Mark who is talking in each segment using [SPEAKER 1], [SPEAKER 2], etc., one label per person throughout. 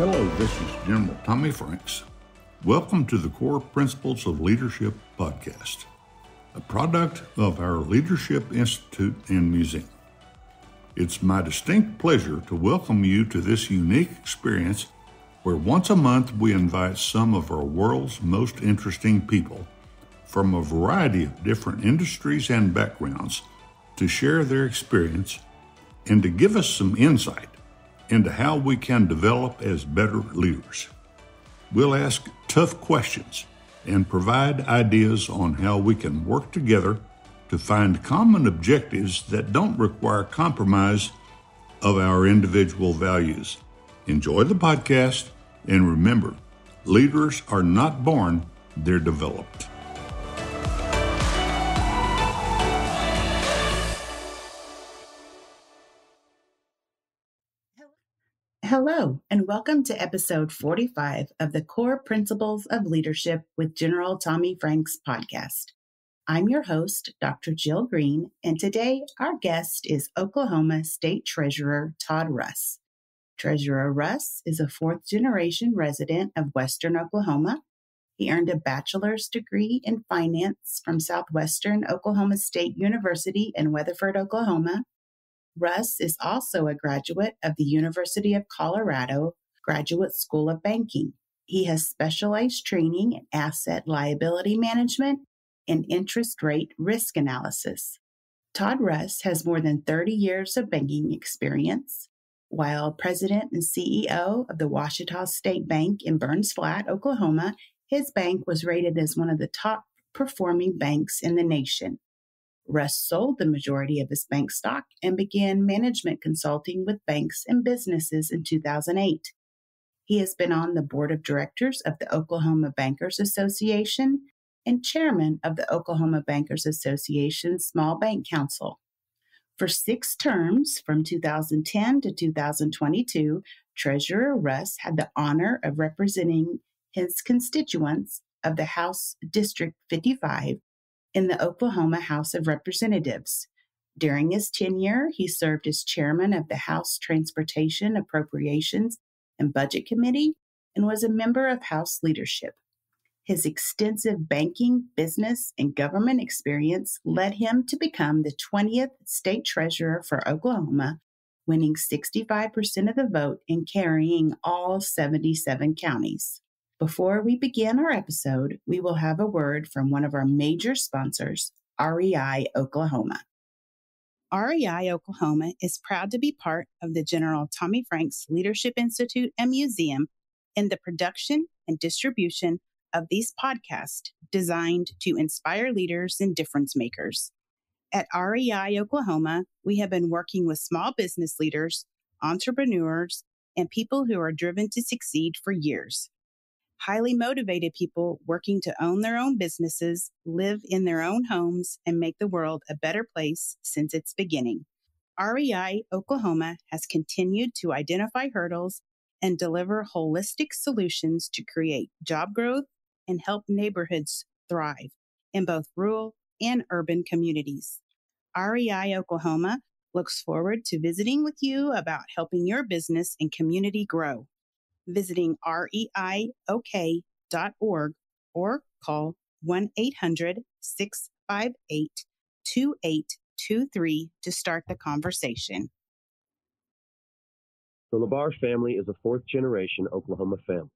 [SPEAKER 1] Hello, this is General Tommy Franks. Welcome to the Core Principles of Leadership podcast, a product of our Leadership Institute and Museum. It's my distinct pleasure to welcome you to this unique experience where once a month we invite some of our world's most interesting people from a variety of different industries and backgrounds to share their experience and to give us some insight into how we can develop as better leaders. We'll ask tough questions and provide ideas on how we can work together to find common objectives that don't require compromise of our individual values. Enjoy the podcast, and remember, leaders are not born, they're developed.
[SPEAKER 2] Hello, and welcome to episode 45 of the Core Principles of Leadership with General Tommy Franks podcast. I'm your host, Dr. Jill Green, and today our guest is Oklahoma State Treasurer Todd Russ. Treasurer Russ is a fourth-generation resident of Western Oklahoma. He earned a bachelor's degree in finance from Southwestern Oklahoma State University in Weatherford, Oklahoma. Russ is also a graduate of the University of Colorado Graduate School of Banking. He has specialized training in asset liability management and interest rate risk analysis. Todd Russ has more than 30 years of banking experience. While president and CEO of the Ouachita State Bank in Burns Flat, Oklahoma, his bank was rated as one of the top performing banks in the nation. Russ sold the majority of his bank stock and began management consulting with banks and businesses in 2008. He has been on the board of directors of the Oklahoma Bankers Association and chairman of the Oklahoma Bankers Association Small Bank Council. For 6 terms, from 2010 to 2022, Treasurer Russ had the honor of representing his constituents of the House District 55 in the Oklahoma House of Representatives. During his tenure, he served as chairman of the House Transportation, Appropriations, and Budget Committee and was a member of House leadership. His extensive banking, business, and government experience led him to become the 20th state treasurer for Oklahoma, winning 65% of the vote and carrying all 77 counties. Before we begin our episode, we will have a word from one of our major sponsors, REI Oklahoma. REI Oklahoma is proud to be part of the General Tommy Franks Leadership Institute and Museum in the production and distribution of these podcasts designed to inspire leaders and difference makers. At REI Oklahoma, we have been working with small business leaders, entrepreneurs, and people who are driven to succeed for years. Highly motivated people working to own their own businesses, live in their own homes, and make the world a better place since its beginning. REI Oklahoma has continued to identify hurdles and deliver holistic solutions to create job growth and help neighborhoods thrive in both rural and urban communities. REI Oklahoma looks forward to visiting with you about helping your business and community grow. Visiting reiok.org or call 1-800-658-2823 to start the conversation.
[SPEAKER 3] The LaBarge family is a fourth-generation Oklahoma family.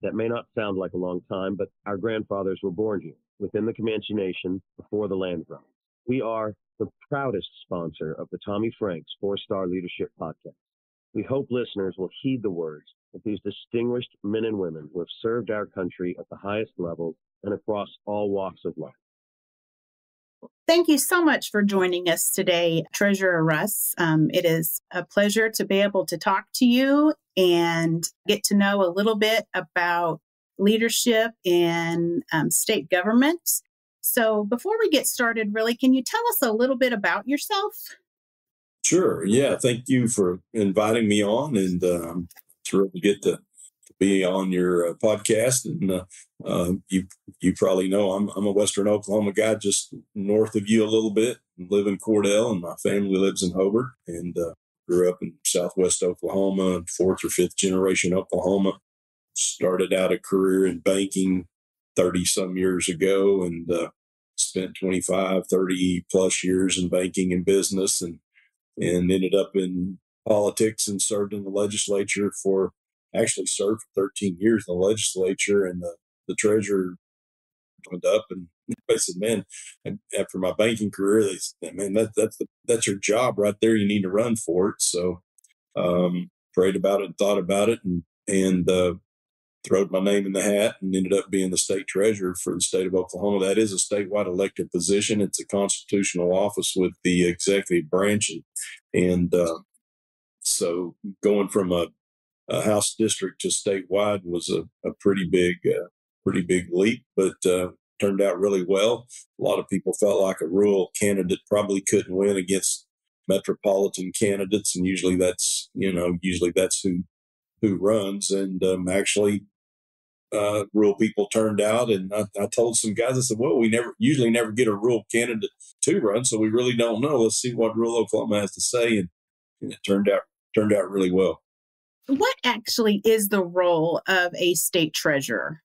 [SPEAKER 3] That may not sound like a long time, but our grandfathers were born here, within the Comanche Nation, before the land grants. We are the proudest sponsor of the Tommy Franks 4-Star Leadership Podcast. We hope listeners will heed the words of these distinguished men and women who have served our country at the highest levels and across all walks of life.
[SPEAKER 2] Thank you so much for joining us today, Treasurer Russ. It is a pleasure to be able to talk to you and get to know a little bit about leadership in state government. So before we get started, really, can you tell us a little bit about yourself?
[SPEAKER 4] Sure. Yeah. Thank you for inviting me on, and I'm thrilled to get to be on your podcast. And you probably know I'm a Western Oklahoma guy, just north of you a little bit. I live in Cordell, and my family lives in Hobart. And grew up in Southwest Oklahoma, fourth or fifth generation Oklahoma. Started out a career in banking 30 some years ago, and spent 25, 30 plus years in banking and business, and ended up in politics and served in the legislature actually served for 13 years in the legislature, and the treasurer went up, and I said, man, after my banking career, they said, man, that's your job right there. You need to run for it. So prayed about it and thought about it, and throwed my name in the hat and ended up being the state treasurer for the state of Oklahoma. That is a statewide elected position. It's a constitutional office with the executive branch. And so going from a House district to statewide was a pretty big leap, but turned out really well. A lot of people felt like a rural candidate probably couldn't win against metropolitan candidates, and usually that's who runs. And actually, rural people turned out, and I told some guys, I said, well, we usually never get a rural candidate to run, so we really don't know. Let's see what rural Oklahoma has to say, and it turned out really well.
[SPEAKER 2] What actually is the role of a state treasurer?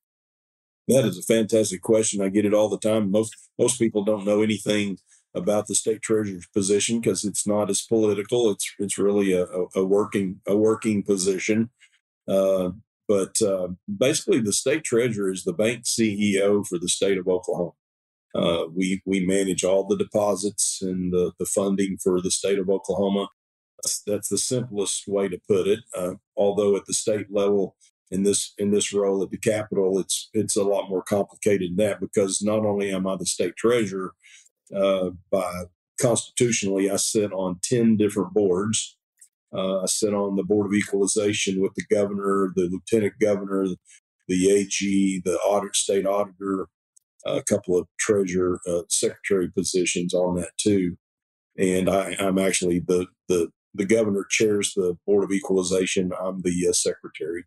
[SPEAKER 4] That is a fantastic question. I get it all the time. Most people don't know anything about the state treasurer's position because it's not as political. It's really a working position. But basically, the state treasurer is the bank CEO for the state of Oklahoma. We manage all the deposits and the funding for the state of Oklahoma. That's the simplest way to put it. Although at the state level, in this role at the Capitol, it's a lot more complicated than that, because not only am I the state treasurer, by constitutionally, I sit on 10 different boards. I sit on the Board of Equalization with the governor, the lieutenant governor, the AG, the state auditor, a couple of treasurer, secretary positions on that too. And I'm actually the governor chairs the Board of Equalization. I'm the secretary.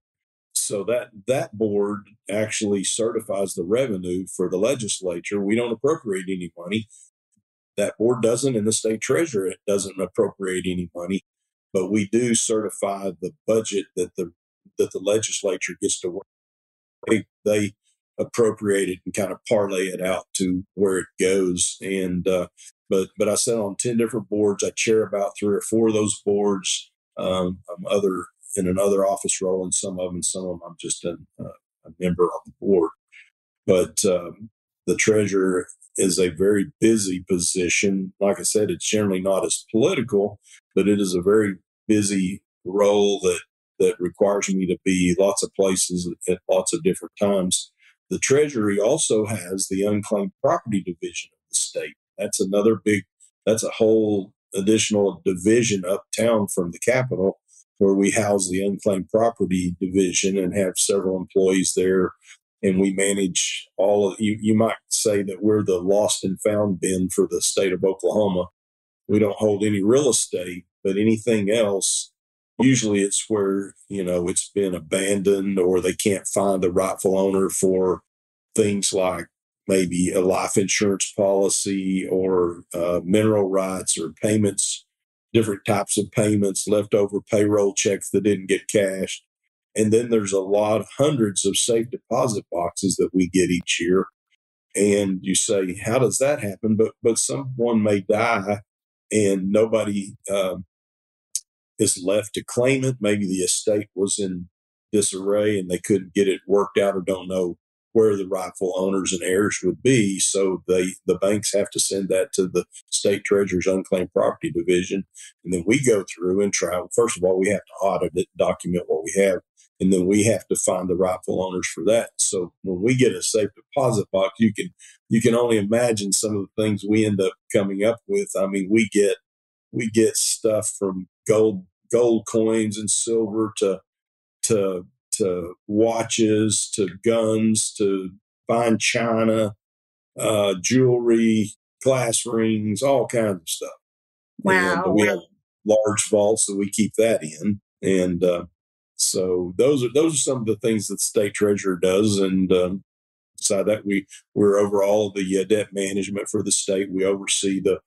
[SPEAKER 4] So that board actually certifies the revenue for the legislature. We don't appropriate any money. That board doesn't, and the state treasurer doesn't appropriate any money. But we do certify the budget that the legislature gets to work. They appropriate it and kind of parlay it out to where it goes. And but I sit on 10 different boards. I chair about 3 or 4 of those boards. I'm in another office role in some of them. I'm just a member on the board. But the treasurer is a very busy position. Like I said, it's generally not as political, but it is a very busy role that requires me to be lots of places at lots of different times. The Treasury also has the unclaimed property division of the state. That's a whole additional division uptown from the Capitol, where we house the unclaimed property division and have several employees there. And we manage all of, you might say that we're the lost and found bin for the state of Oklahoma. We don't hold any real estate, but anything else, usually it's where, it's been abandoned or they can't find the rightful owner for things like maybe a life insurance policy or mineral rights or payments, different types of payments, leftover payroll checks that didn't get cashed. And then there's hundreds of safe deposit boxes that we get each year. And you say, how does that happen? But someone may die and nobody is left to claim it. Maybe the estate was in disarray and they couldn't get it worked out or don't know where the rightful owners and heirs would be. So the banks have to send that to the state treasurer's unclaimed property division. And then we go through and try. First of all, we have to audit it, document what we have. And then we have to find the rightful owners for that. So when we get a safe deposit box, you can only imagine some of the things we end up coming up with. I mean, we get stuff from gold coins and silver to watches, to guns, to fine china, jewelry, glass rings, all kinds of stuff.
[SPEAKER 2] Wow.
[SPEAKER 4] And we have large vaults that we keep that in. And so those are some of the things that the state treasurer does. And beside that, we're over all of the debt management for the state. We oversee the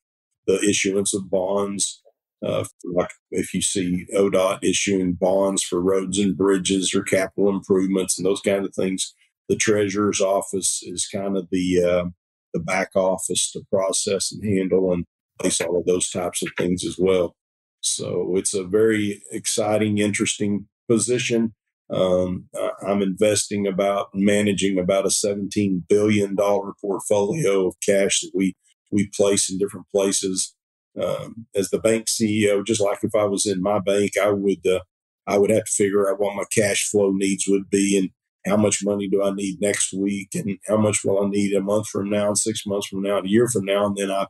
[SPEAKER 4] issuance of bonds. Like if you see ODOT issuing bonds for roads and bridges or capital improvements and those kind of things, the treasurer's office is kind of the back office to process and handle and place all of those types of things as well. So it's a very exciting, interesting position. I'm managing about a $17 billion portfolio of cash that we place in different places. As the bank CEO, just like if I was in my bank, I would have to figure out what my cash flow needs would be and how much money do I need next week and how much will I need a month from now and 6 months from now and a year from now. And then I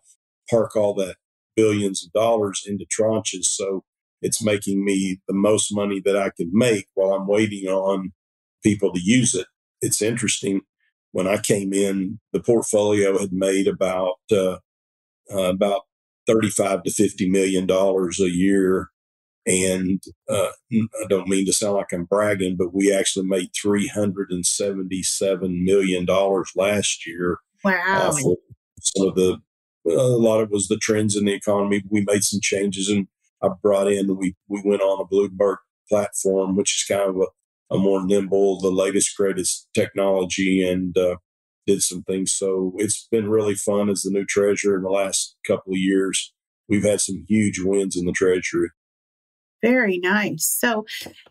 [SPEAKER 4] park all that billions of dollars into tranches. So it's making me the most money that I could make while I'm waiting on people to use it. It's interesting. When I came in, the portfolio had made about 35 to $50 million a year. And I don't mean to sound like I'm bragging, but we actually made $377 million last year.
[SPEAKER 2] Wow.
[SPEAKER 4] For some of a lot of it was the trends in the economy. We made some changes and I brought in, we went on a Bloomberg platform, which is kind of a more nimble, the latest, greatest technology, and did some things. So it's been really fun as the new treasurer in the last couple of years. We've had some huge wins in the treasury.
[SPEAKER 2] Very nice. So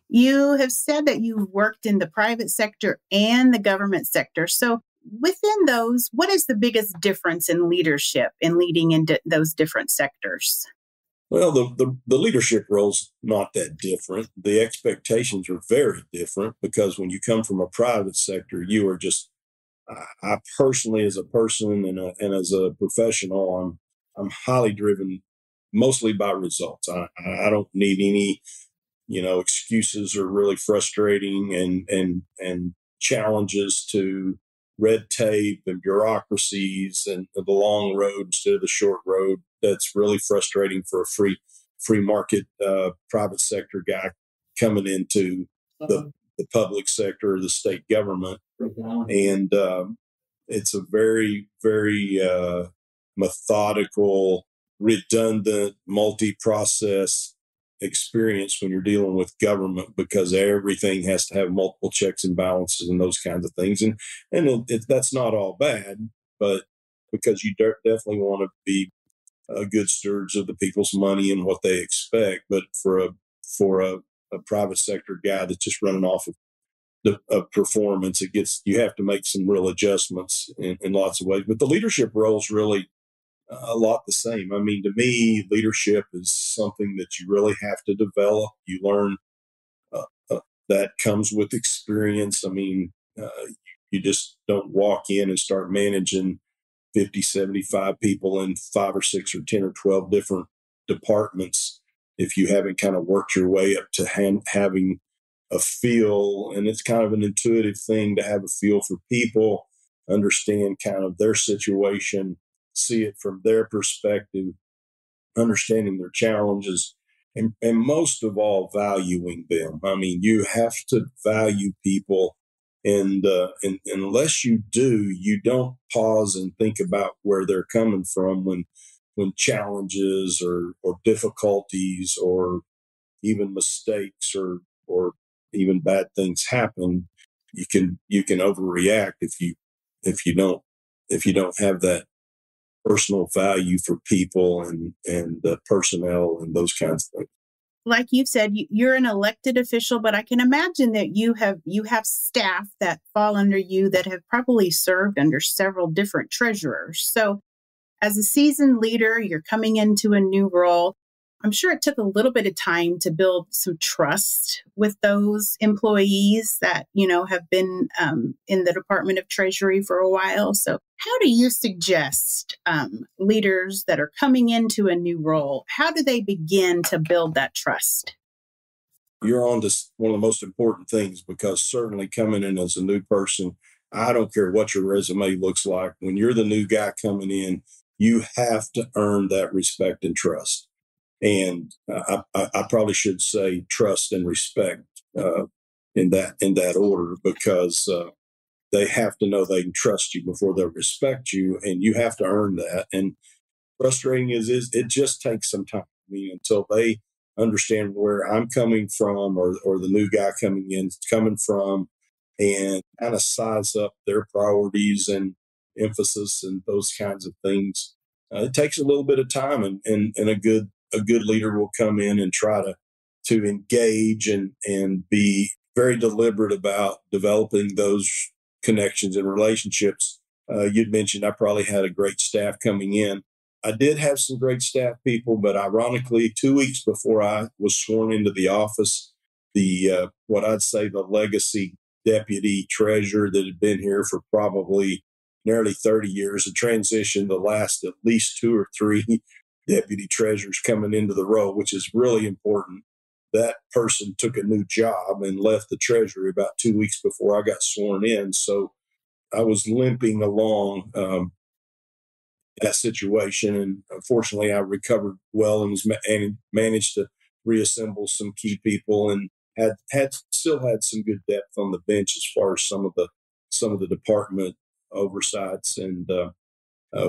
[SPEAKER 2] you have said that you've worked in the private sector and the government sector. So within those, what is the biggest difference in leadership in leading into those different sectors?
[SPEAKER 4] Well, the leadership role's not that different. The expectations are very different because when you come from a private sector, you are just, I personally, as a person and as a professional, I'm highly driven mostly by results. I don't need any, excuses or really frustrating and challenges to red tape and bureaucracies and the long road instead of the short road. That's really frustrating for a free market private sector guy coming into the public sector or the state government. And it's a very, very methodical, redundant, multi-process experience when you're dealing with government because everything has to have multiple checks and balances and those kinds of things. And that's not all bad, but because you definitely want to be good stewards of the people's money and what they expect. But for a private sector guy that's just running off of performance, you have to make some real adjustments in lots of ways. But the leadership role is really a lot the same. I mean, to me, leadership is something that you really have to develop. You learn that comes with experience. I mean, you just don't walk in and start managing 50, 75 people in 5 or 6 or 10 or 12 different departments if you haven't kind of worked your way up to having a feel. And it's kind of an intuitive thing to have a feel for people, understand kind of their situation, see it from their perspective, understanding their challenges, and most of all, valuing them. I mean, you have to value people. And unless you do, you don't pause and think about where they're coming from when challenges or difficulties or even mistakes or even bad things happen. You can overreact if you don't have that personal value for people and personnel and those kinds of things.
[SPEAKER 2] Like you've said, you're an elected official, but I can imagine that you have staff that fall under you that have probably served under several different treasurers. So as a seasoned leader, you're coming into a new role. I'm sure it took a little bit of time to build some trust with those employees that, have been in the Department of Treasury for a while. So how do you suggest leaders that are coming into a new role, how do they begin to build that trust?
[SPEAKER 4] You're on to one of the most important things because certainly coming in as a new person, I don't care what your resume looks like. When you're the new guy coming in, you have to earn that respect and trust. And I probably should say trust and respect in that order because they have to know they can trust you before they respect you, and you have to earn that. And frustrating is it just takes some time. me until they understand where I'm coming from, or the new guy coming in is coming from, and kind of size up their priorities and emphasis and those kinds of things. It takes a little bit of time, and a good leader will come in and try to engage and be very deliberate about developing those connections and relationships. You'd mentioned I probably had a great staff coming in. I did have some great staff people, but ironically, 2 weeks before I was sworn into the office, the what I'd say the legacy deputy treasurer that had been here for probably nearly 30 years, a transition, the last at least 2 or 3 deputy treasurers coming into the role, which is really important. That person took a new job and left the treasury about 2 weeks before I got sworn in. So I was limping along that situation, and unfortunately, I recovered well and and managed to reassemble some key people, and had still had some good depth on the bench as far as some of the department oversights, and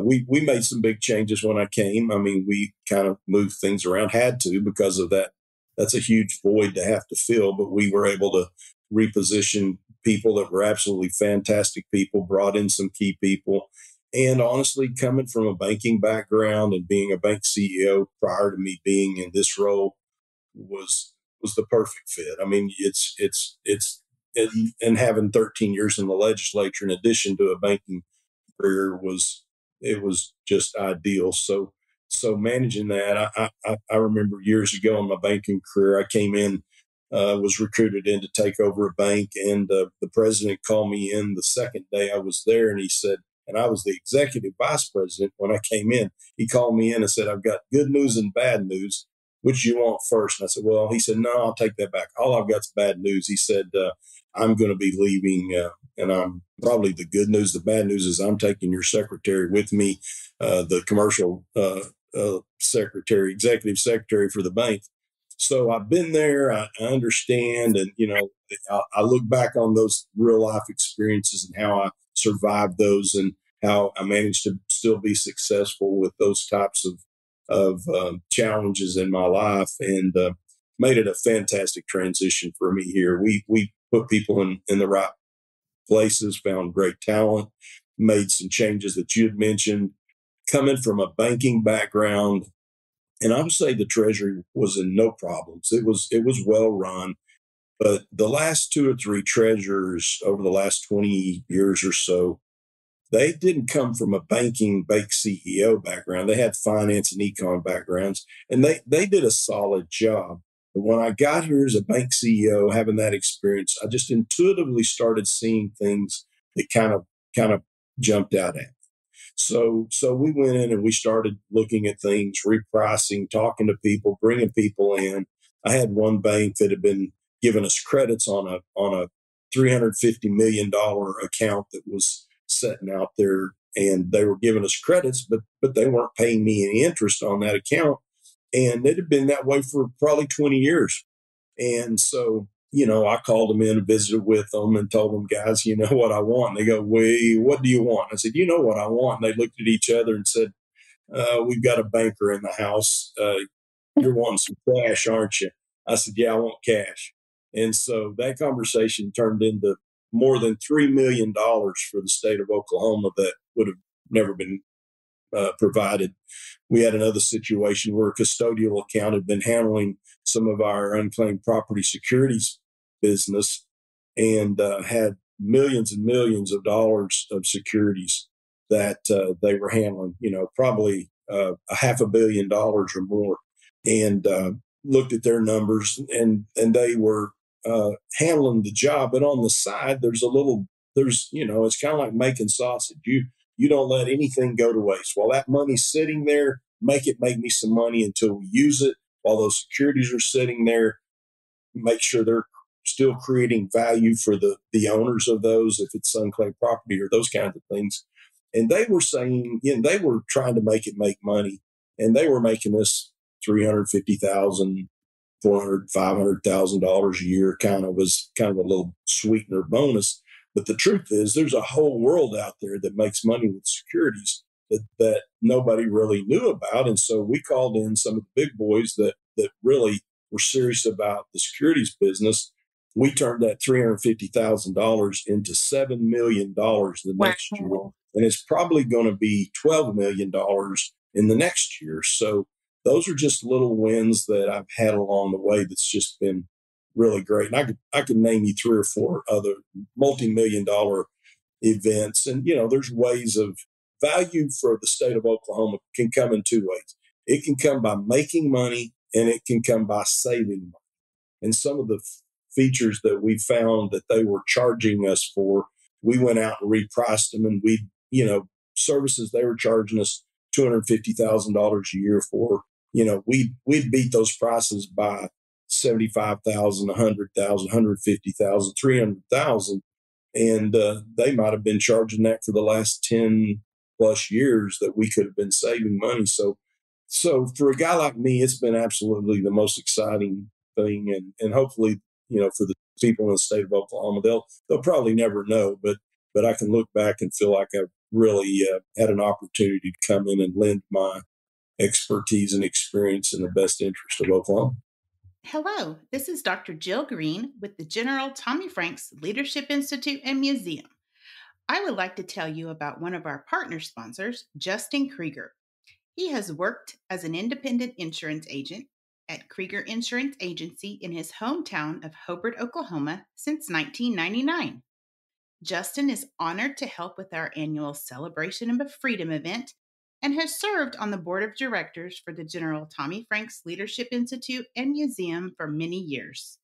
[SPEAKER 4] we made some big changes when I came. I mean, we kind of moved things around, had to because of that. That's a huge void to have to fill, but we were able to reposition people that were absolutely fantastic people, brought in some key people. And honestly, coming from a banking background and being a bank CEO prior to me being in this role was the perfect fit. I mean, and having 13 years in the legislature in addition to a banking career was just ideal. So managing that, I remember years ago in my banking career, I came in, was recruited in to take over a bank, and the president called me in the second day I was there, and he said, and I was the executive vice president when I came in. He called me in and said, "I've got good news and bad news. Which do you want first?" And I said, "Well," he said, "No, I'll take that back. All I've got is bad news." He said, "I'm going to be leaving, and I'm probably the good news. The bad news is I'm taking your secretary with me, the commercial secretary, executive secretary for the bank." So I've been there. I understand, and I look back on those real life experiences and how I survived those, and how I managed to still be successful with those types of challenges in my life, and made it a fantastic transition for me here. We put people in the right places, found great talent, made some changes that you had mentioned. Coming from a banking background, and I would say the Treasury was in no problems. It was well run, but the last 2 or 3 treasurers over the last 20 years or so, they didn't come from a bank CEO background. They had finance and econ backgrounds, and they did a solid job. But when I got here as a bank CEO, having that experience, I just intuitively started seeing things that kind of jumped out at me. So we went in and we started looking at things, repricing, talking to people, bringing people in. I had one bank that had been giving us credits on a $350 million account that was sitting out there, and they were giving us credits, but they weren't paying me any interest on that account. And it had been that way for probably 20 years. And so, I called them in and visited with them and told them, "Guys, you know what I want?" And they go, "What do you want?" I said, "You know what I want." And they looked at each other and said, "We've got a banker in the house. You're wanting some cash, aren't you?" I said, "Yeah, I want cash." And so that conversation turned into more than $3 million for the state of Oklahoma that would have never been provided. We had another situation where a custodial account had been handling some of our unclaimed property securities business, and had millions and millions of dollars of securities that they were handling, probably a $500 million or more, and looked at their numbers, and they were handling the job. But on the side, it's kind of like making sausage. You don't let anything go to waste. While that money's sitting there, make me some money until we use it. While those securities are sitting there, make sure they're still creating value for the owners of those, if it's unclaimed property or those kinds of things. And they were saying, they were trying to make money, and they were making us $350,000, $400,000, $500,000 a year, kind of a little sweetener bonus. But the truth is, there's a whole world out there that makes money with securities that nobody really knew about. And so we called in some of the big boys that really were serious about the securities business. We turned that $350,000 into $7 million the next year. And it's probably going to be $12 million in the next year. So those are just little wins that I've had along the way that's just been really great. And I could name you 3 or 4 other multi-million-dollar events. And, there's ways of value for the state of Oklahoma can come in 2 ways. It can come by making money, and it can come by saving money. And some of the features that we found that they were charging us for, we went out and repriced them, and services they were charging us $250,000 a year for, we'd beat those prices by 75,000, 100,000, 150,000, 300,000. And they might have been charging that for the last 10 plus years that we could have been saving money. So for a guy like me, it's been absolutely the most exciting thing. And hopefully, for the people in the state of Oklahoma, they'll probably never know, but I can look back and feel like I've really had an opportunity to come in and lend my expertise and experience in the best interest of Oklahoma.
[SPEAKER 2] Hello, this is Dr. Jill Green with the General Tommy Franks Leadership Institute and Museum. I would like to tell you about one of our partner sponsors, Justin Krieger. He has worked as an independent insurance agent at Krieger Insurance Agency in his hometown of Hobart, Oklahoma since 1999. Justin is honored to help with our annual Celebration of Freedom event and has served on the board of directors for the General Tommy Franks Leadership Institute and Museum for many years.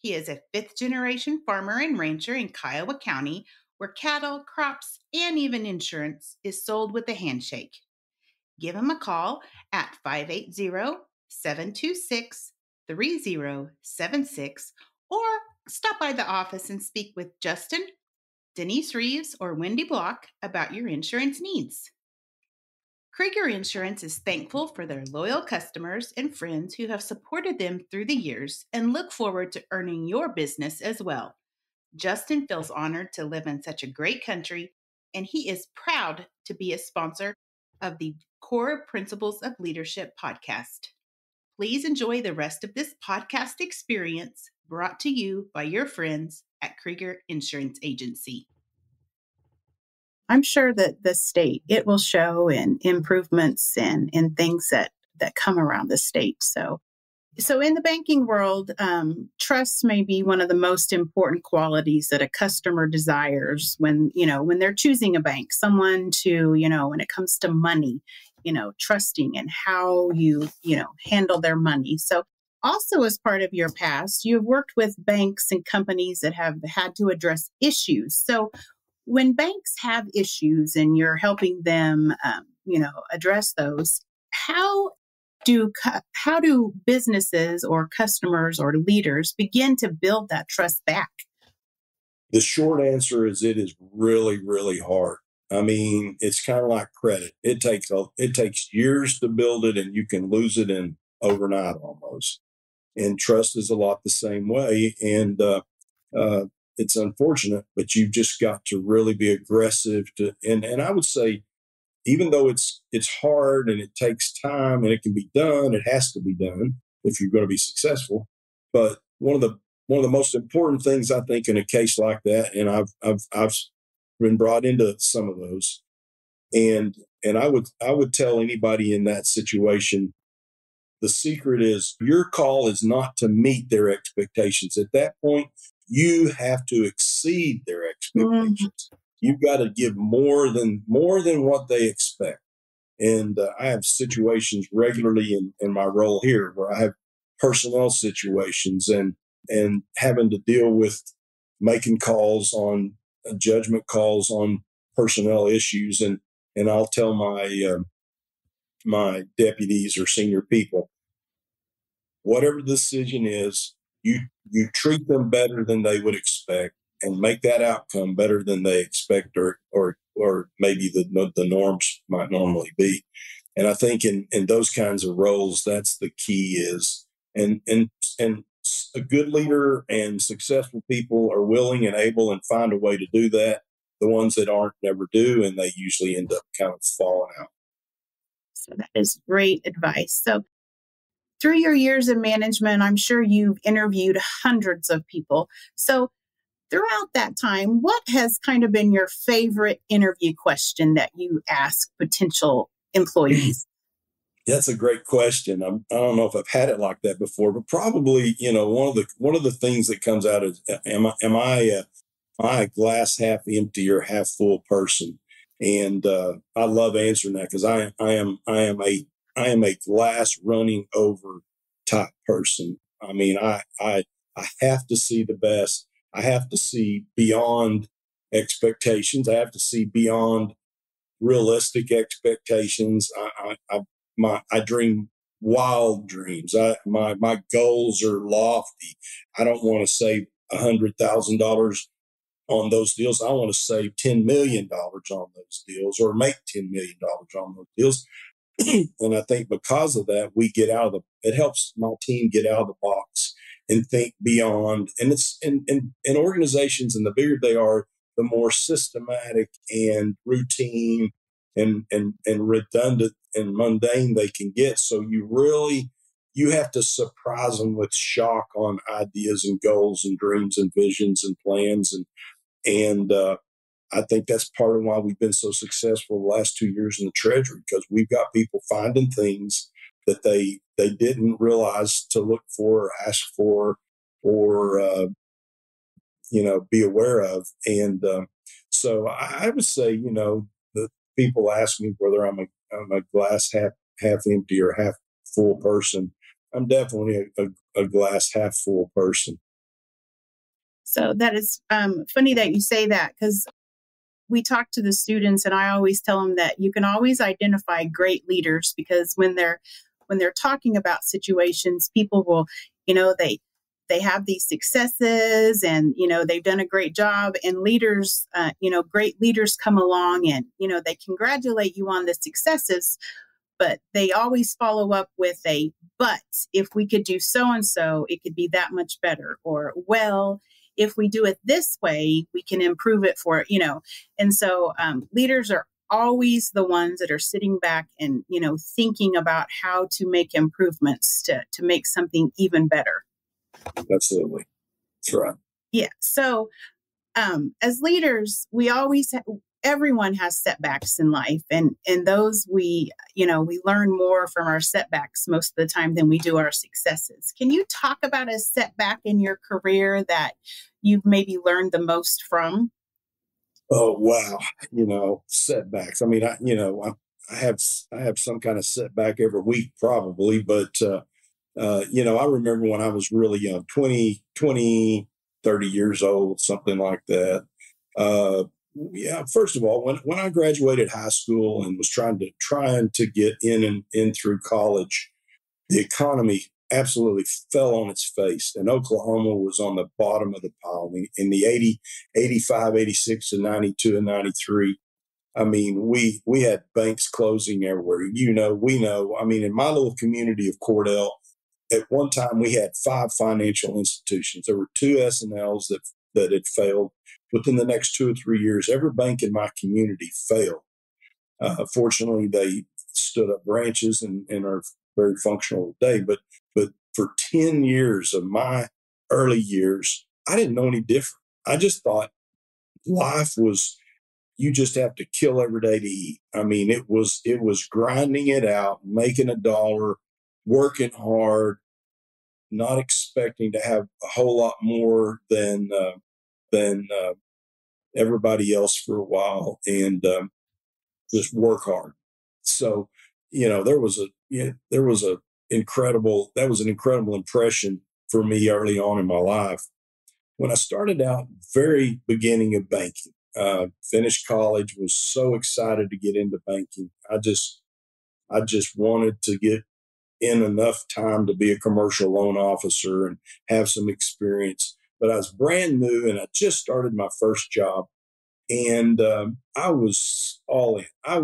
[SPEAKER 2] He is a 5th-generation farmer and rancher in Kiowa County, where cattle, crops, and even insurance is sold with a handshake. Give him a call at 580-726-3076 or stop by the office and speak with Justin, Denise Reeves, or Wendy Block about your insurance needs. Krieger Insurance is thankful for their loyal customers and friends who have supported them through the years and look forward to earning your business as well. Justin feels honored to live in such a great country, and he is proud to be a sponsor of the Core Principles of Leadership podcast. Please enjoy the rest of this podcast experience brought to you by your friends at Krieger Insurance Agency. I'm sure that the state, it will show in improvements and in things that come around the state. So in the banking world, trust may be one of the most important qualities that a customer desires when they're choosing a bank, someone to, when it comes to money, trusting and how you handle their money. So also as part of your past, you've worked with banks and companies that have had to address issues. So when banks have issues and you're helping them, address those, how do businesses or customers or leaders begin to build that trust back?
[SPEAKER 4] The short answer is it is really, really hard. I mean, it's kind of like credit. It takes years to build it, and you can lose it in overnight almost. And trust is a lot the same way. And it's unfortunate, but you've just got to really be aggressive and I would say, even though it's hard and it takes time and it can be done, it has to be done if you're going to be successful. But one of the most important things I think in a case like that, and I've been brought into some of those, and I would tell anybody in that situation, the secret is your call is not to meet their expectations. At that point, you have to exceed their expectations. You've got to give more than what they expect. And I have situations regularly in my role here where I have personnel situations and having to deal with making calls on judgment calls on personnel issues. And I'll tell my deputies or senior people, whatever the decision is, you treat them better than they would expect and make that outcome better than they expect or maybe the norms might normally be. And I think in those kinds of roles, that's the key is, and a good leader and successful people are willing and able and find a way to do that. the ones that aren't never do, and they usually end up kind of falling out.
[SPEAKER 2] So that is great advice. So through your years in management, I'm sure you've interviewed hundreds of people. So throughout that time, what has kind of been your favorite interview question that you ask potential employees?
[SPEAKER 4] That's a great question. I don't know if I've had it like that before, but probably, one of the things that comes out is, am I a glass half empty or half full person? And I love answering that because I am a glass running over type person. I mean, I have to see the best. I have to see beyond expectations. I have to see beyond realistic expectations. I dream wild dreams. My goals are lofty. I don't want to save $100,000 on those deals. I want to save $10 million on those deals or make $10 million on those deals. And I think because of that, it helps my team get out of the box and think beyond. And it's in organizations, and the bigger they are, the more systematic and routine and redundant and mundane they can get. So you have to surprise them with shock on ideas and goals and dreams and visions and plans. And I think that's part of why we've been so successful the last 2 years in the Treasury, because we've got people finding things that they didn't realize to look for or ask for or be aware of. And so I would say, the people ask me whether I'm a glass half empty or half full person. I'm definitely a glass half full person.
[SPEAKER 2] So that is funny that you say that, because we talk to the students, and I always tell them that you can always identify great leaders, because when they're talking about situations, people will, they have these successes, and they've done a great job, and leaders, great leaders come along, and they congratulate you on the successes, but they always follow up with but if we could do so and so, it could be that much better, or well, if we do it this way, we can improve it and so leaders are always the ones that are sitting back and thinking about how to make improvements to make something even better.
[SPEAKER 4] Absolutely. That's right.
[SPEAKER 2] Yeah. So as leaders, everyone has setbacks in life, and those we learn more from our setbacks most of the time than we do our successes. Can you talk about a setback in your career that you've maybe learned the most from?
[SPEAKER 4] Oh, wow. Setbacks. I mean, I have some kind of setback every week probably, but I remember when I was really young, 20, 30 years old, something like that. First of all, when I graduated high school and was trying to get in and through college, the economy absolutely fell on its face, and Oklahoma was on the bottom of the pile in the 80, 85, 86, and 92 and 93. I mean, we had banks closing everywhere. We know. I mean, in my little community of Cordell, at one time we had 5 financial institutions. There were 2 S&Ls that had failed. Within the next 2 or 3 years, every bank in my community failed. Fortunately, they stood up branches and are very functional today. But for 10 years of my early years, I didn't know any different. I just thought life was, you just have to kill every day to eat. I mean, it was grinding it out, making a dollar, working hard, not expecting to have a whole lot more than everybody else for a while, and just work hard. So, there was an incredible impression for me early on in my life. When I started out, very beginning of banking, finished college, was so excited to get into banking. I just wanted to get in enough time to be a commercial loan officer and have some experience. But I was brand new, and I just started my first job, and I was all in. I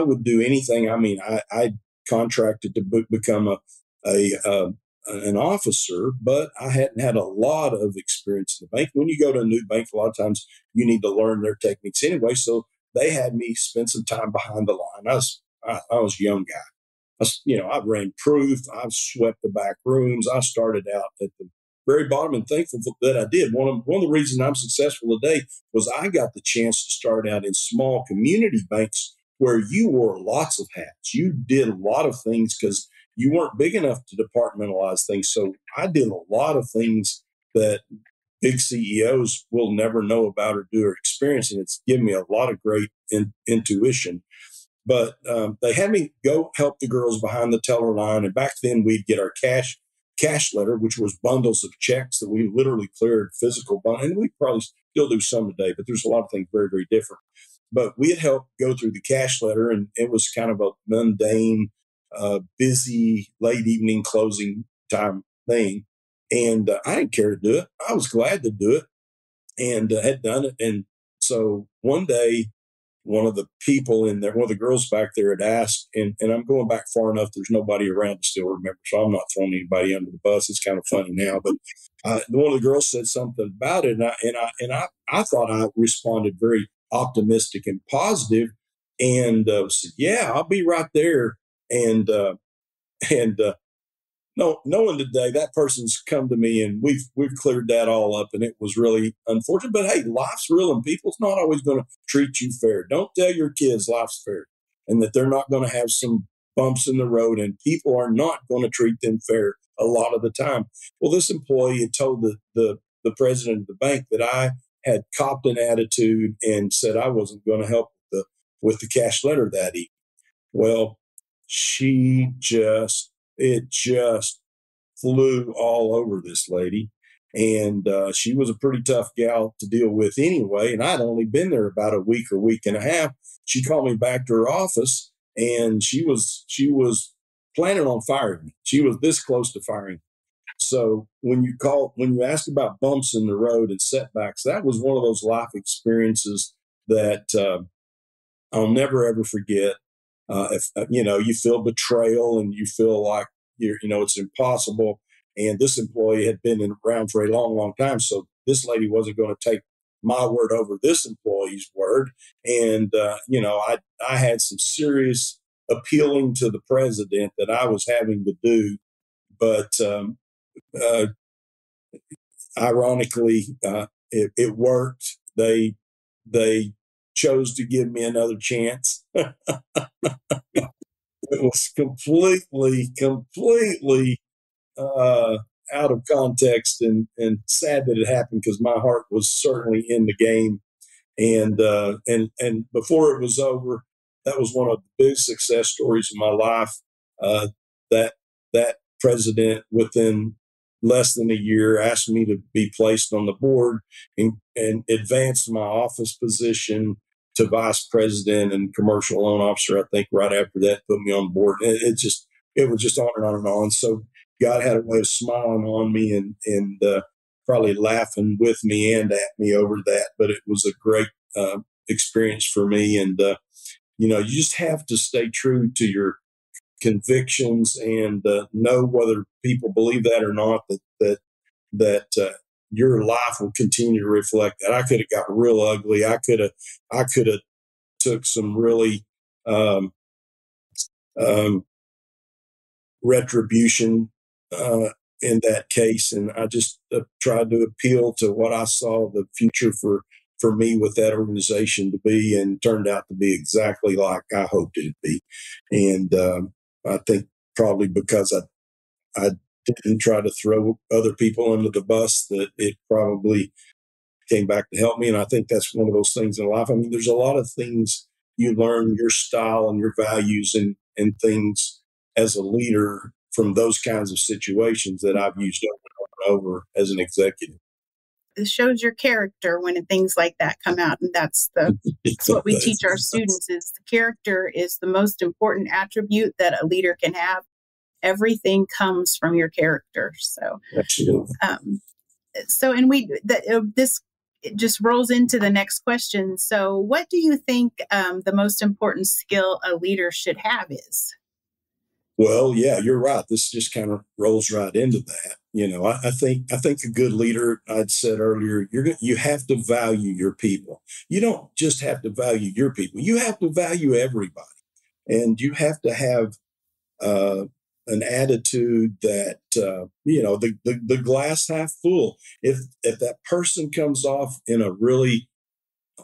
[SPEAKER 4] would do anything. I mean, I contracted to become a an officer, but I hadn't had a lot of experience in the bank. When you go to a new bank, a lot of times you need to learn their techniques anyway. So they had me spend some time behind the line. I was a young guy. I ran proof. I swept the back rooms. I started out at the very bottom and thankful that I did. One of the reasons I'm successful today was I got the chance to start out in small community banks where you wore lots of hats. You did a lot of things because you weren't big enough to departmentalize things. So I did a lot of things that big CEOs will never know about or do or experience. And it's given me a lot of great intuition. But they had me go help the girls behind the teller line. And back then we'd get our cash letter, which was bundles of checks that we literally cleared physical bundles. And we probably still do some today, but there's a lot of things very, very different. But we had helped go through the cash letter, and it was kind of a mundane, busy, late evening closing time thing. And I didn't care to do it. I was glad to do it and had done it. And so one day, one of the people in there, one of the girls back there had asked, and I'm going back far enough, there's nobody around to still remember, so I'm not throwing anybody under the bus. It's kind of funny now, but one of the girls said something about it, and I thought I responded very optimistic and positive, and said, "Yeah, I'll be right there." And no, knowing today that person's come to me and we've cleared that all up, and it was really unfortunate. But hey, life's real and people's not always going to treat you fair. Don't tell your kids life's fair and that they're not going to have some bumps in the road, and people are not going to treat them fair a lot of the time. Well, this employee had told the president of the bank that I had copped an attitude and said I wasn't going to help with the cash letter that evening. Well, it just flew all over this lady. And she was a pretty tough gal to deal with anyway. And I'd only been there about a week or week and a half. She called me back to her office, and she was planning on firing me. She was this close to firing me. So when you ask about bumps in the road and setbacks, that was one of those life experiences that I'll never ever forget. If you feel betrayal and you feel like it's impossible. And this employee had been around for a long, long time, so this lady wasn't going to take my word over this employee's word. And I had some serious appealing to the president that I was having to do, but ironically, it worked. They chose to give me another chance. It was completely out of context and sad that it happened because my heart was certainly in the game. And before it was over, that was one of the big success stories of my life. That president, within less than a year, asked me to be placed on the board and advanced my office position to vice president and commercial loan officer. I think right after that, put me on board. It was just on and on and on. So God had a way of smiling on me and probably laughing with me and at me over that. But it was a great experience for me. And you just have to stay true to your convictions and know whether people believe that or not. That your life will continue to reflect that. I could have got real ugly. I could have took some really retribution in that case, and I just tried to appeal to what I saw the future for me with that organization to be, and turned out to be exactly like I hoped it'd be. And I think probably because I didn't try to throw other people under the bus, that it probably came back to help me. And I think that's one of those things in life. I mean, there's a lot of things you learn, your style and your values and things as a leader from those kinds of situations that I've used over and over as an executive.
[SPEAKER 2] It shows your character when things like that come out. And that's what we teach our students is the character is the most important attribute that a leader can have. Everything comes from your character. So,
[SPEAKER 4] absolutely.
[SPEAKER 2] This just rolls into the next question. So what do you think the most important skill a leader should have is?
[SPEAKER 4] Well, yeah, you're right. This just kind of rolls right into that. I think a good leader, I'd said earlier, you have to value your people. You don't just have to value your people. You have to value everybody, and you have to have uh, an attitude that the glass half full. If that person comes off in a really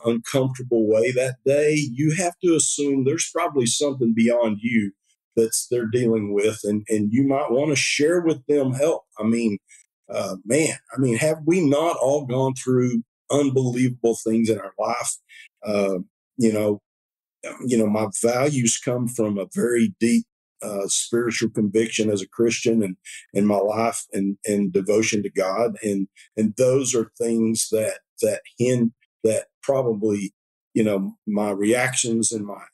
[SPEAKER 4] uncomfortable way that day, you have to assume there's probably something beyond you that's they're dealing with, and you might want to share with them help. Have we not all gone through unbelievable things in our life? Uh, you know, my values come from a very deep spiritual conviction as a Christian, and in my life and devotion to God, and those are things that probably my reactions and my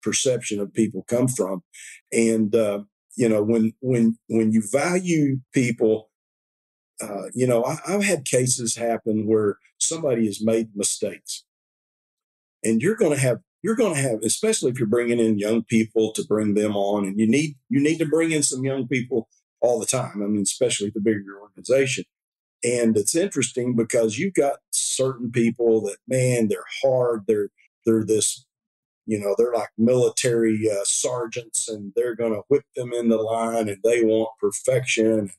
[SPEAKER 4] perception of people come from, and when you value people, I've had cases happen where somebody has made mistakes, and you're going to have, especially if you're bringing in young people to bring them on, and you need to bring in some young people all the time. I mean, especially the bigger your organization. And it's interesting because you've got certain people that, man, they're hard. They're this, they're like military sergeants, and they're going to whip them in the line, and they want perfection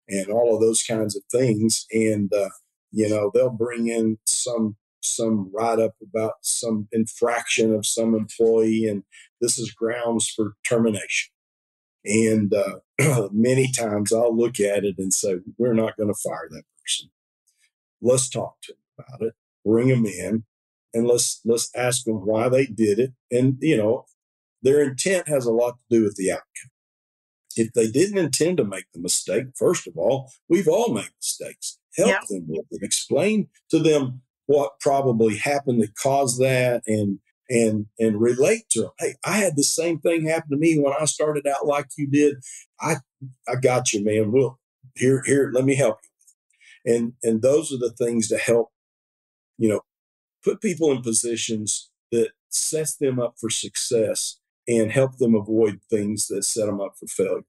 [SPEAKER 4] and all of those kinds of things. And they'll bring in some write up about some infraction of some employee, and this is grounds for termination. And many times I'll look at it and say, we're not going to fire that person. Let's talk to them about it, bring them in, and let's ask them why they did it. And their intent has a lot to do with the outcome. If they didn't intend to make the mistake, first of all, we've all made mistakes. Help them with it. Explain to them what probably happened that caused that, and relate to them. Hey, I had the same thing happen to me when I started out like you did. I got you, man. Well, here, let me help you. And those are the things to help, put people in positions that sets them up for success and help them avoid things that set them up for failure.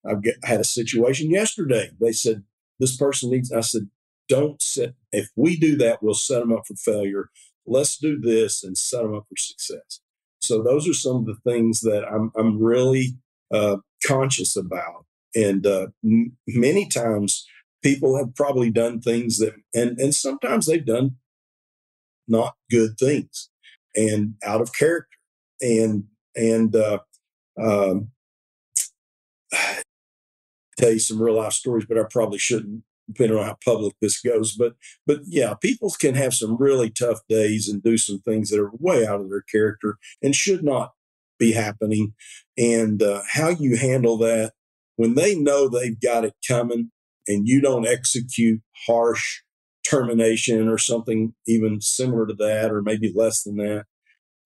[SPEAKER 4] I had a situation yesterday. They said, this person needs, I said, if we do that, we'll set them up for failure. Let's do this and set them up for success. So those are some of the things that I'm really conscious about. And many times people have probably done things that, and sometimes they've done not good things and out of character. And um, tell you some real life stories, but I probably shouldn't, depending on how public this goes. But yeah, people can have some really tough days and do some things that are way out of their character and should not be happening. And how you handle that when they know they've got it coming, and you don't execute harsh termination or something even similar to that, or maybe less than that,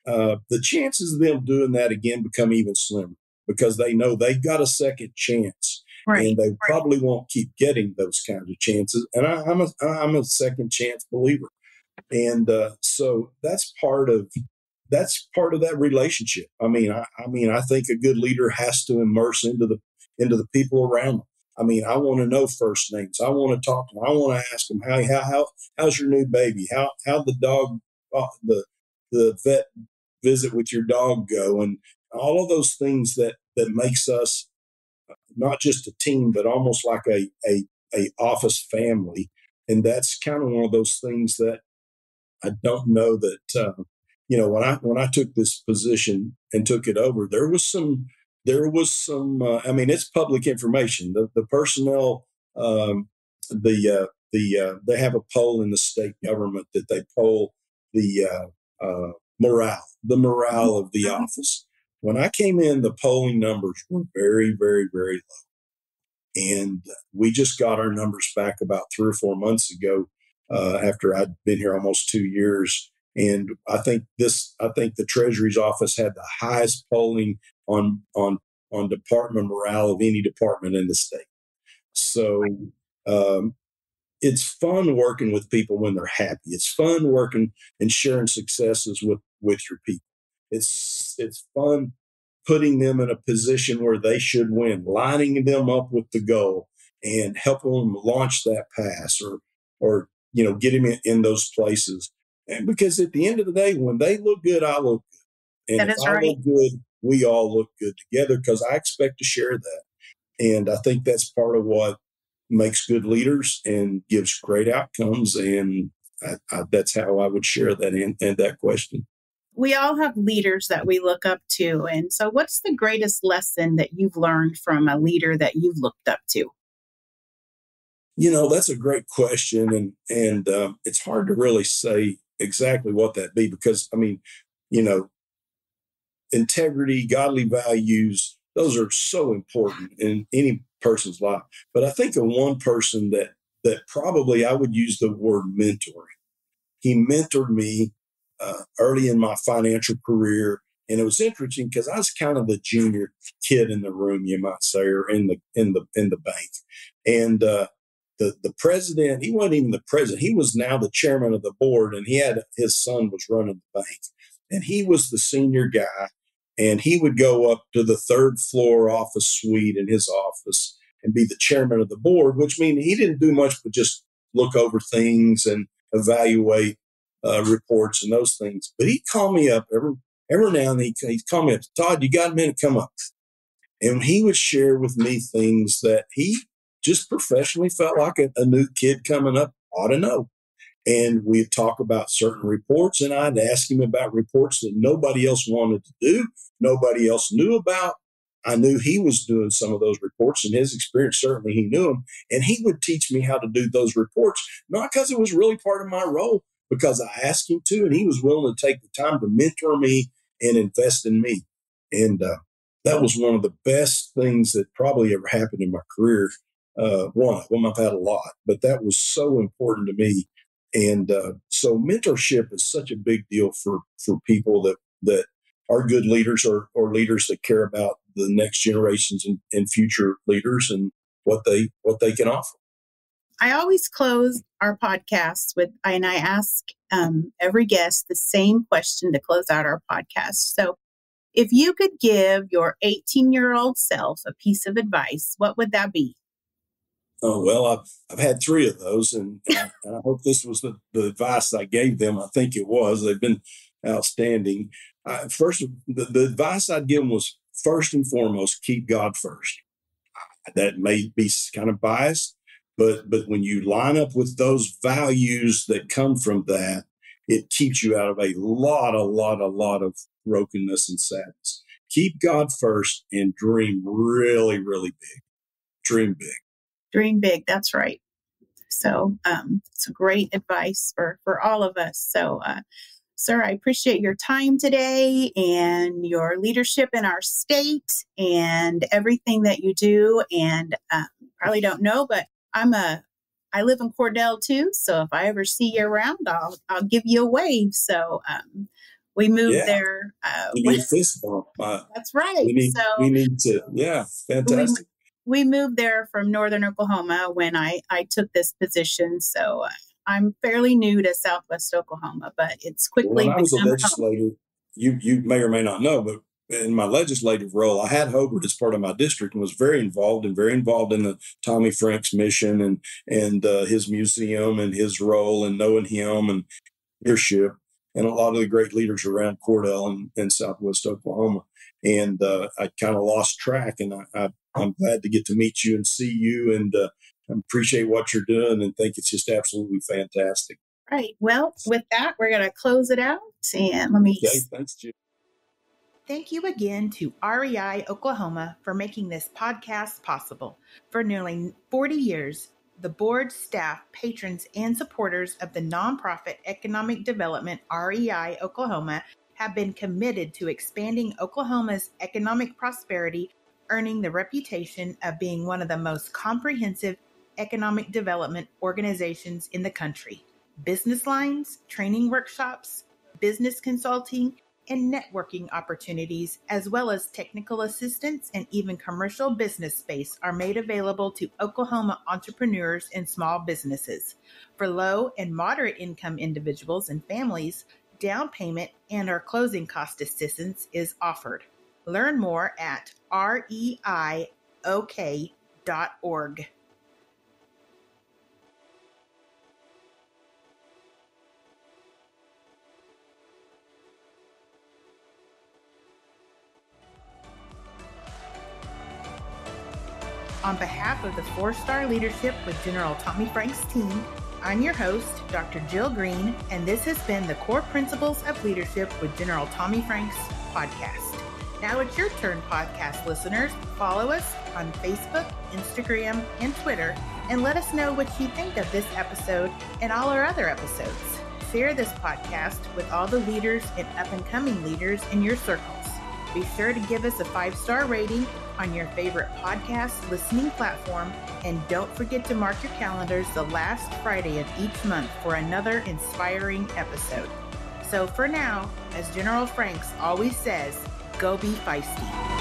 [SPEAKER 4] the chances of them doing that again become even slimmer, because they know they've got a second chance. Right. And they probably won't keep getting those kinds of chances. And I'm a second chance believer. And so that's part of that relationship. I think a good leader has to immerse into the people around them. I want to know first names. I want to talk to them. I want to ask them how's your new baby? How the dog, the vet visit with your dog go, and all of those things that makes us not just a team, but almost like a office family. And that's kind of one of those things that I don't know that when I took this position and took it over, there was some it's public information. The personnel, they have a poll in the state government that they poll the morale of the office. When I came in, the polling numbers were very, very, very low. And we just got our numbers back about 3 or 4 months ago, after I'd been here almost 2 years. And I think the Treasury's office had the highest polling on department morale of any department in the state. So it's fun working with people when they're happy. It's fun working and sharing successes with your people. It's fun putting them in a position where they should win, lining them up with the goal and helping them launch that pass or get them in those places. And because at the end of the day, when they look good, I look good. And
[SPEAKER 2] That
[SPEAKER 4] if
[SPEAKER 2] is
[SPEAKER 4] I
[SPEAKER 2] right.
[SPEAKER 4] look good, we all look good together because I expect to share that. And I think that's part of what makes good leaders and gives great outcomes. And that's how I would share that and that question.
[SPEAKER 2] We all have leaders that we look up to. And so what's the greatest lesson that you've learned from a leader that you've looked up to?
[SPEAKER 4] That's a great question. And it's hard to really say exactly what that be because, integrity, godly values, those are so important in any person's life. But I think of one person that probably I would use the word mentoring. He mentored me early in my financial career, and it was interesting because I was kind of the junior kid in the room, you might say, or in the bank. And the president, he wasn't even the president; he was now the chairman of the board, and his son was running the bank, and he was the senior guy. And he would go up to the third floor office suite in his office and be the chairman of the board, which means he didn't do much but just look over things and evaluate reports and those things. But he'd call me up every now and then. He'd call me up, Todd, you got a minute? Come up. And he would share with me things that he just professionally felt like a new kid coming up ought to know. And we'd talk about certain reports, and I'd ask him about reports that nobody else wanted to do, nobody else knew about. I knew he was doing some of those reports, and his experience, certainly he knew them. And he would teach me how to do those reports, not because it was really part of my role, because I asked him to, and he was willing to take the time to mentor me and invest in me. And that was one of the best things that probably ever happened in my career. One of them, I've had a lot, but that was so important to me. And so mentorship is such a big deal for people that are good leaders or leaders that care about the next generations and future leaders and what they can offer.
[SPEAKER 2] I always close our podcasts and I ask every guest the same question to close out our podcast. So if you could give your 18-year-old self a piece of advice, what would that be?
[SPEAKER 4] Oh, well, I've had 3 of those, and I hope this was the advice I gave them. I think it was. They've been outstanding. First, the advice I'd give them was, first and foremost, keep God first. That may be kind of biased, but when you line up with those values that come from that, it keeps you out of a lot of brokenness and sadness. Keep God first and dream really, really big. Dream big.
[SPEAKER 2] Dream big. That's right. So it's great advice for all of us. So, sir, I appreciate your time today and your leadership in our state and everything that you do. And probably don't know, but I live in Cordell too. So if I ever see you around, I'll give you a wave. So we moved there.
[SPEAKER 4] We need a fist bump.
[SPEAKER 2] That's right.
[SPEAKER 4] We need to. Yeah, fantastic.
[SPEAKER 2] We moved there from northern Oklahoma when I took this position. So I'm fairly new to Southwest Oklahoma, but it's quickly
[SPEAKER 4] when I was a
[SPEAKER 2] become
[SPEAKER 4] legislator, you may or may not know, but in my legislative role, I had Hobart as part of my district and was very involved in the Tommy Franks mission and his museum and his role and knowing him and leadership and a lot of the great leaders around Cordell and Southwest Oklahoma. And I kind of lost track, and I'm glad to get to meet you and see you, and I appreciate what you're doing and think it's just absolutely fantastic.
[SPEAKER 2] Right. Well, with that, we're going to close it out. And let me.
[SPEAKER 4] Okay, thanks, Jim.
[SPEAKER 2] Thank you again to REI Oklahoma for making this podcast possible. For nearly 40 years, the board, staff, patrons, and supporters of the nonprofit economic development REI Oklahoma have been committed to expanding Oklahoma's economic prosperity, earning the reputation of being one of the most comprehensive economic development organizations in the country. Business lines, training workshops, business consulting, and networking opportunities, as well as technical assistance and even commercial business space are made available to Oklahoma entrepreneurs and small businesses. For low and moderate income individuals and families, down payment and/or closing cost assistance is offered. Learn more at reiok.org. On behalf of the 4-Star Leadership with General Tommy Franks team, I'm your host, Dr. Jill Green, and this has been the Core Principles of Leadership with General Tommy Franks podcast. Now it's your turn, podcast listeners. Follow us on Facebook, Instagram, and Twitter, and let us know what you think of this episode and all our other episodes. Share this podcast with all the leaders and up-and-coming leaders in your circles. Be sure to give us a 5-star rating on your favorite podcast listening platform, and don't forget to mark your calendars the last Friday of each month for another inspiring episode. So for now, as General Franks always says, go be feisty.